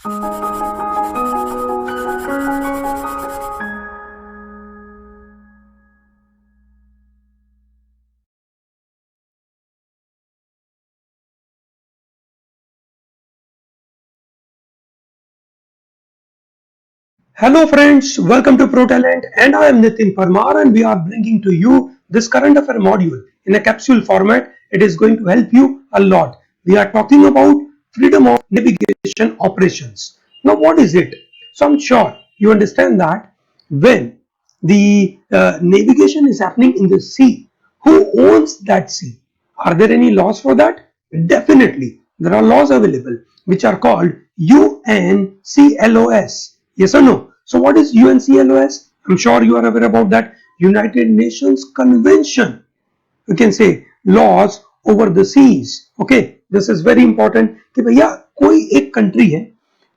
Hello friends, welcome to ProTalent and I am Nitin Parmar and we are bringing to you this current affair module in a capsule format. It is going to help you a lot. We are talking about freedom of navigation operations. Now what is it? So I'm sure you understand that when the navigation is happening in the sea, who owns that sea? Are there any laws for that? Definitely. There are laws available which are called UNCLOS. Yes or no? So what is UNCLOS? I'm sure you are aware about that. United Nations Convention. You can say laws over the seas. Okay, this is very important कि भैया कोई एक country है,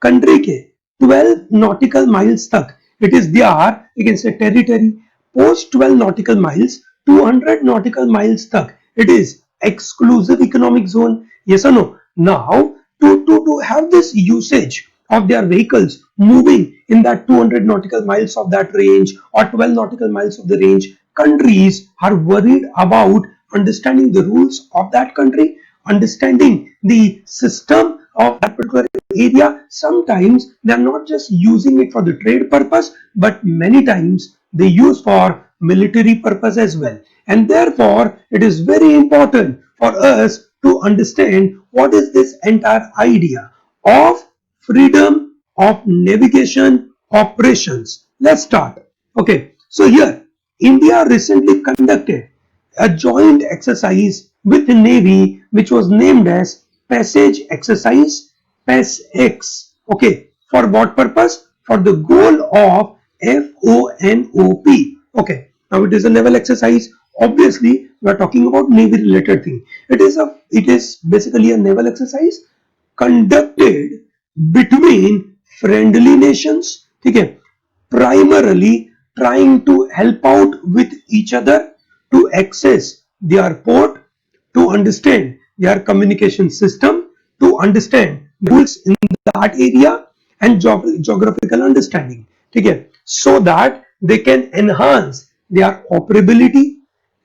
country के 12 nautical miles तक it is their, you can say, territory. Post 12 nautical miles, 200 nautical miles तक it is exclusive economic zone. Yes or no? Now to have this usage of their vehicles moving in that 200 nautical miles of that range or 12 nautical miles of the range, countries are worried about understanding the rules of that country, understanding the system of that particular area. Sometimes they are not just using it for the trade purpose, but many times they use for military purpose as well. And therefore it is very important for us to understand what is this entire idea of freedom of navigation operations. Let's start. Okay, so here India recently conducted a joint exercise with the Navy which was named as Passage Exercise PASX. Okay, for what purpose? For the goal of FONOP. Okay, now it is a naval exercise. Obviously, we are talking about Navy related thing. It is basically a naval exercise conducted between friendly nations. Okay, primarily trying to help out with each other to access their port, to understand their communication system, to understand rules in that area and geographical understanding. Okay, so that they can enhance their operability.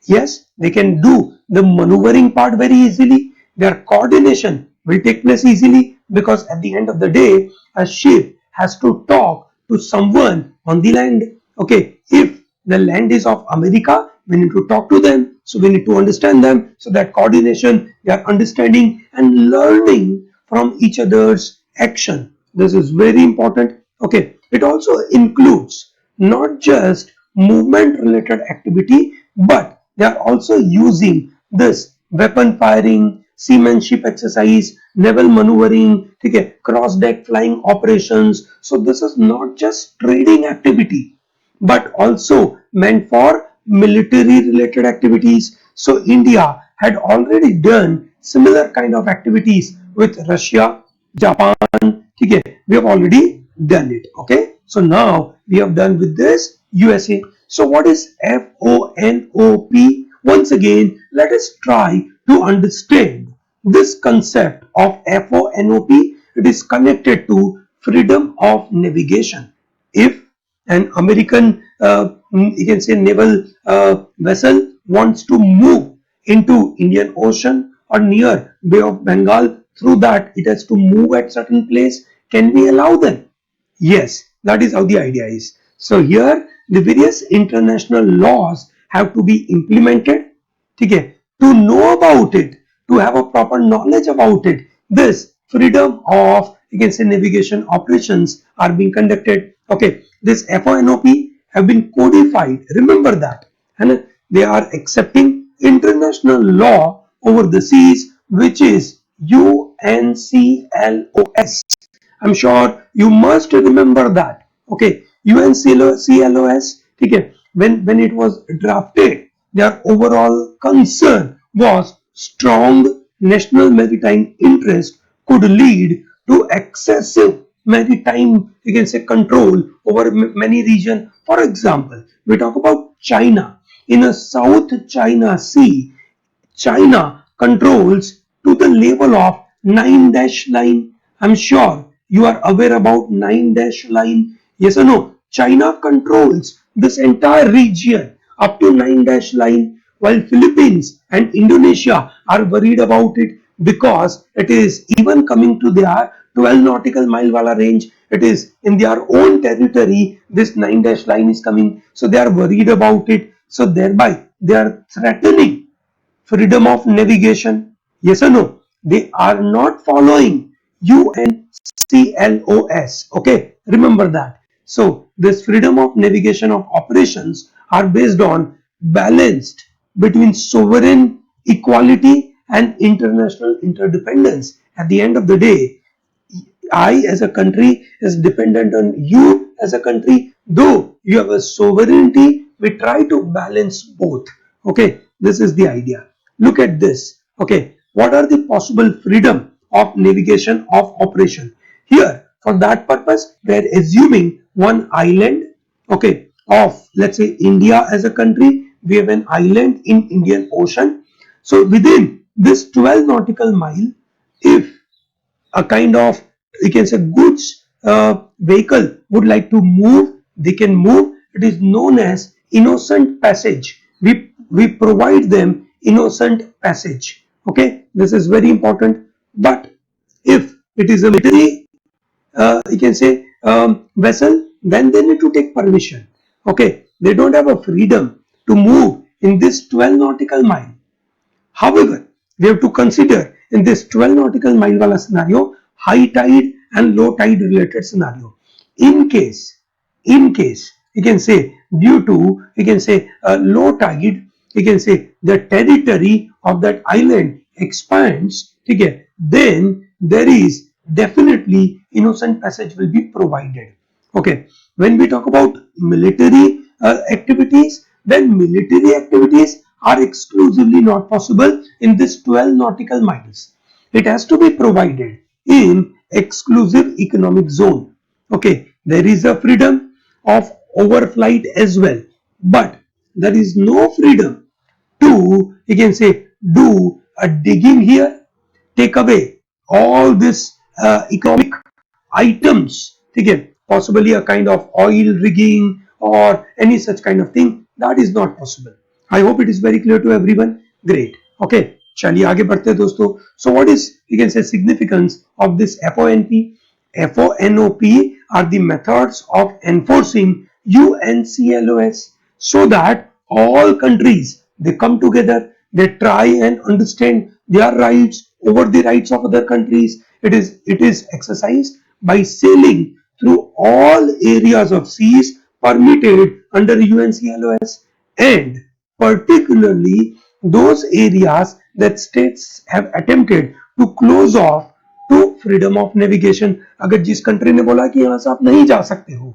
Yes, they can do the maneuvering part very easily. Their coordination will take place easily because at the end of the day, a ship has to talk to someone on the land. Okay, if the land is of America, we need to talk to them. So we need to understand them. So that coordination, their understanding and learning from each other's action. This is very important. Okay, it also includes not just movement related activity, but they are also using this weapon firing, seamanship exercise, naval maneuvering, okay, cross deck flying operations. So this is not just trading activity but also meant for military related activities. So India had already done similar kind of activities with Russia, Japan. Okay, we have already done it. Okay, so now we have done with this USA. So what is FONOP? Once again, let us try to understand this concept of FONOP. It is connected to freedom of navigation. If an American, you can say, naval vessel wants to move into Indian Ocean or near Bay of Bengal, through that it has to move at certain place. Can we allow them? Yes, that is how the idea is. So here the various international laws have to be implemented. Okay, to know about it, to have a proper knowledge about it, this freedom of, you can say, navigation operations are being conducted. Okay, this FONOP have been codified. Remember that, and they are accepting international law over the seas, which is UNCLOS. I'm sure you must remember that. Okay, UNCLOS. Okay, when it was drafted, their overall concern was strong national maritime interest could lead to excessive maritime, you can say, control over many regions. For example, we talk about China. In a South China Sea, China controls to the level of 9 dash line. I'm sure you are aware about 9-dash line? Yes or no? China controls this entire region up to 9-dash line, while Philippines and Indonesia are worried about it because it is even coming to their 12 nautical mile wala range. It is in their own territory. This 9-dash line is coming, so they are worried about it. So thereby they are threatening freedom of navigation. Yes or no? They are not following UNCLOS. Okay, remember that. So this freedom of navigation of operations are based on balanced between sovereign equality and international interdependence. At the end of the day, I as a country is dependent on you as a country. Though you have a sovereignty, we try to balance both. Okay, this is the idea. Look at this. Okay, what are the possible freedom of navigation of operation? Here, for that purpose, we are assuming one island. Okay, of let's say India as a country. We have an island in Indian Ocean. So within this 12 nautical mile, if a kind of, you can say, goods vehicle would like to move, they can move. It is known as innocent passage. We provide them innocent passage. Okay, this is very important. But if it is a military, you can say, vessel, then they need to take permission. Okay, they don't have a freedom to move in this 12 nautical mile. However, we have to consider in this 12 nautical mile wala scenario, high tide and low tide related scenario. In case, you can say, due to, you can say, low tide, you can say the territory of that island expands, okay, then there is definitely innocent passage will be provided. Okay, when we talk about military activities, then military activities are exclusively not possible in this 12 nautical miles. It has to be provided in exclusive economic zone. Okay, there is a freedom of overflight as well, but there is no freedom to, you can say, do a digging here, take away all this economic items, okay, possibly a kind of oil rigging or any such kind of thing, that is not possible. I hope it is very clear to everyone. Great. Okay, चलिए आगे बढ़ते हैं दोस्तों. So what is, you can say, significance of this FONP? FONOP are the methods of enforcing UNCLOS, so that all countries, they come together, they try and understand their rights over the rights of other countries. It is exercised by sailing through all areas of seas permitted under UNCLOS, and particularly those areas that states have attempted to close off to freedom of navigation. अगर जिस country ने बोला कि यहाँ से आप नहीं जा सकते हो,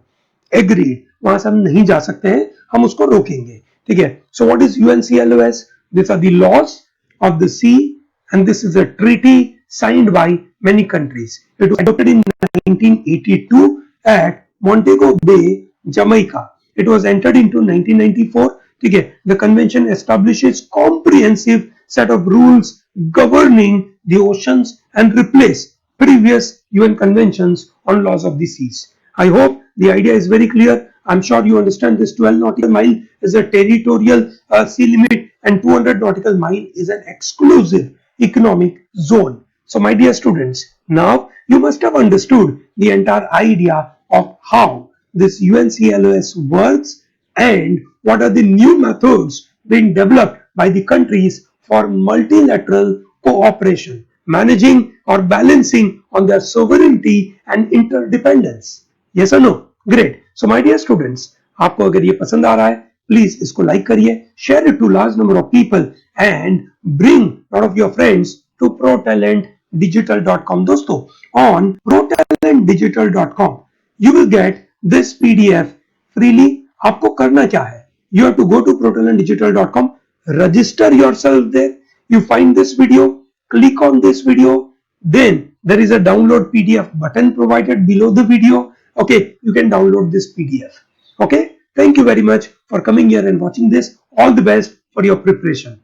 agreed, वहां से हम नहीं जा सकते हैं, हम उसको रोकेंगे. ठीक है. So what is UNCLOS? These are the laws of the sea, and this is a treaty signed by many countries. It was adopted in 1982 at Montego Bay, Jamaica. It was entered into 1994. Okay, the convention establishes comprehensive set of rules governing the oceans and replace previous UN conventions on laws of the seas. I hope the idea is very clear. I'm sure you understand this 12 nautical mile is a territorial sea limit, and 200 nautical mile is an exclusive economic zone. So my dear students, now you must have understood the entire idea of how this UNCLOS works and what are the new methods being developed by the countries for multilateral cooperation, managing or balancing on their sovereignty and interdependence. Yes or no? Great. So my dear students, आपको अगर ये पसंद आ रहा है, please इसको like करिए, share it to large number of people and bring lot of your friends to protalentdigital.com. दोस्तों, on protalentdigital.com you will get this PDF freely. आपको करना क्या है? You have to go to protalentdigital.com, register yourself there. You find this video, click on this video, then there is a download PDF button provided below the video. Okay, you can download this PDF. Okay, thank you very much for coming here and watching this. All the best for your preparation.